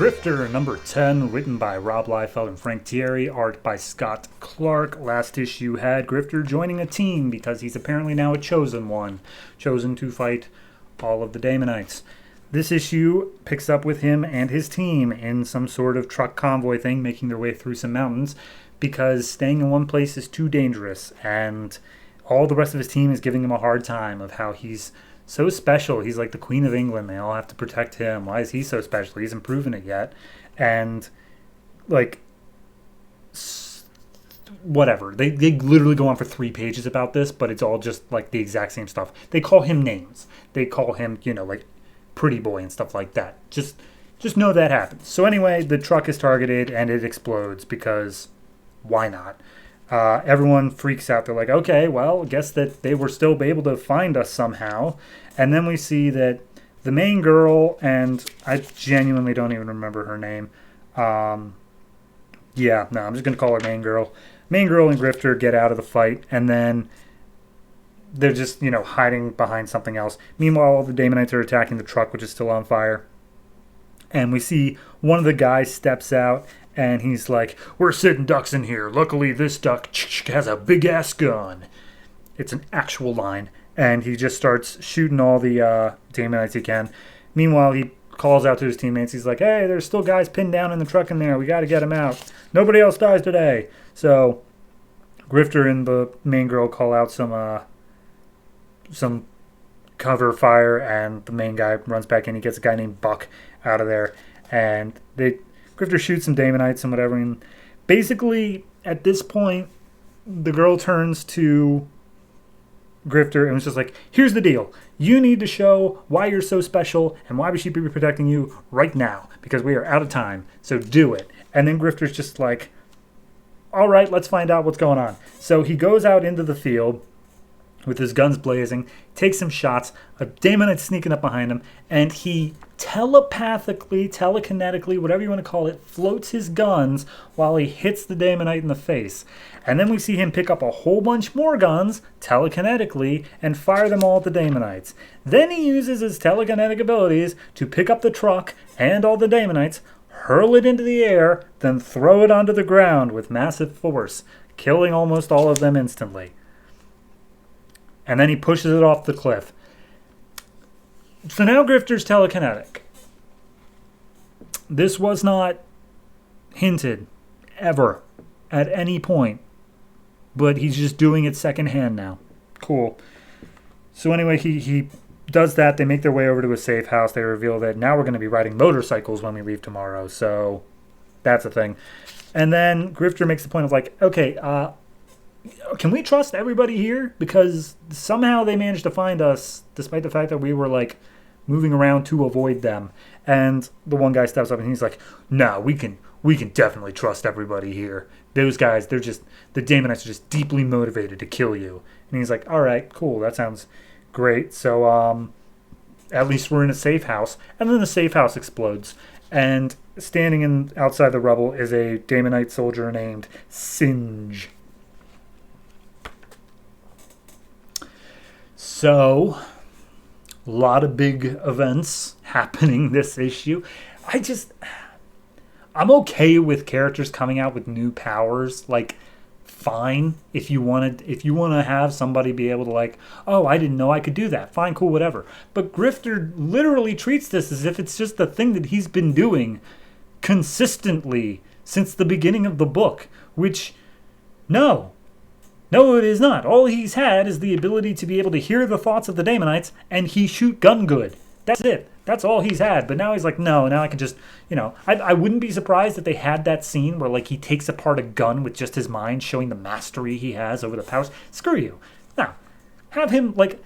Grifter, number 10, written by Rob Liefeld and Frank Thierry, art by Scott Clark. Last issue had Grifter joining a team because he's apparently now a chosen one, chosen to fight all of the Daemonites. This issue picks up with him and his team in some sort of truck convoy thing, making their way through some mountains because staying in one place is too dangerous, and all the rest of his team is giving him a hard time of how he's so special. He's like the Queen of England. They all have to protect him. Why is he so special? He hasn't proven it yet. And, like, whatever. They literally go on for 3 pages about this, but it's all just, like, the exact same stuff. They call him names. They call him, like, Pretty Boy and stuff like that. Just know that happens. So anyway, the truck is targeted, and it explodes because why not? Everyone freaks out. They're like, okay, well, I guess that they were still able to find us somehow. And then we see that the main girl, and I genuinely don't even remember her name. I'm just going to call her main girl. Main girl and Grifter get out of the fight, and then they're just, hiding behind something else. Meanwhile, all the Daemonites are attacking the truck, which is still on fire. And we see one of the guys steps out, and he's like, we're sitting ducks in here. Luckily, this duck has a big-ass gun. It's an actual line. And he just starts shooting all the Daemonites he can. Meanwhile, he calls out to his teammates. He's like, hey, there's still guys pinned down in the truck in there. We got to get them out. Nobody else dies today. So Grifter and the main girl call out some cover fire, and the main guy runs back in. He gets a guy named Buck out of there. And Grifter shoots some Daemonites and whatever. And basically, at this point, the girl turns to Grifter and was just like, here's the deal. You need to show why you're so special and why we should be protecting you right now because we are out of time. So do it. And then Grifter's just like, all right, let's find out what's going on. So he goes out into the field with his guns blazing, takes some shots, a Daemonite sneaking up behind him, and he telepathically, telekinetically, whatever you want to call it, floats his guns while he hits the Daemonite in the face. And then we see him pick up a whole bunch more guns, telekinetically, and fire them all at the Daemonites. Then he uses his telekinetic abilities to pick up the truck and all the Daemonites, hurl it into the air, then throw it onto the ground with massive force, killing almost all of them instantly. And then he pushes it off the cliff. So now Grifter's telekinetic. This was not hinted ever at any point, but he's just doing it secondhand now. Cool. So anyway, he does that. They make their way over to a safe house. They reveal that now we're going to be riding motorcycles when we leave tomorrow. So that's a thing. And then Grifter makes the point of like, okay, can we trust everybody here? Because somehow they managed to find us, despite the fact that we were like moving around to avoid them. And the one guy steps up and he's like, no, we can definitely trust everybody here. Those guys, the Daemonites are just deeply motivated to kill you. And he's like, all right, cool, that sounds great. So at least we're in a safe house. And then the safe house explodes. And standing outside the rubble is a Daemonite soldier named Singe. So, a lot of big events happening this issue. I'm okay with characters coming out with new powers. Like, fine. If you want to have somebody be able to like, oh, I didn't know I could do that. Fine, cool, whatever. But Grifter literally treats this as if it's just the thing that he's been doing consistently since the beginning of the book. Which, no, it is not. All he's had is the ability to be able to hear the thoughts of the Daemonites, and he shoot gun good. That's it. That's all he's had. But now he's like, no, now I can just, I wouldn't be surprised if they had that scene where, like, he takes apart a gun with just his mind, showing the mastery he has over the powers. Screw you. Now, have him, like,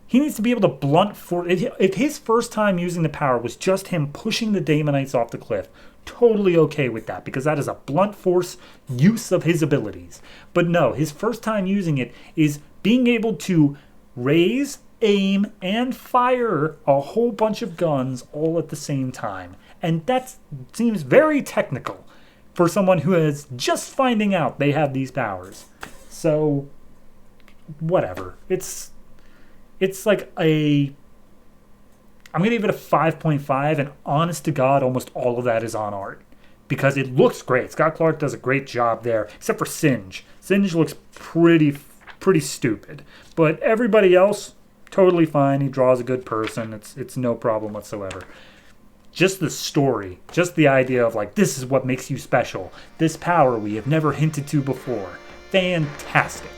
he needs to be able to blunt force. If his first time using the power was just him pushing the Daemonites off the cliff, totally okay with that, because that is a blunt force use of his abilities. But no, his first time using it is being able to raise, aim, and fire a whole bunch of guns all at the same time. And that seems very technical for someone who is just finding out they have these powers. So, whatever. It's like a I'm going to give it a 5.5, and honest to God, almost all of that is on art. Because it looks great. Scott Clark does a great job there, except for Singe. Singe looks pretty stupid. But everybody else, totally fine. He draws a good person. It's no problem whatsoever. Just the story, just the idea of like, this is what makes you special. This power we have never hinted to before. Fantastic.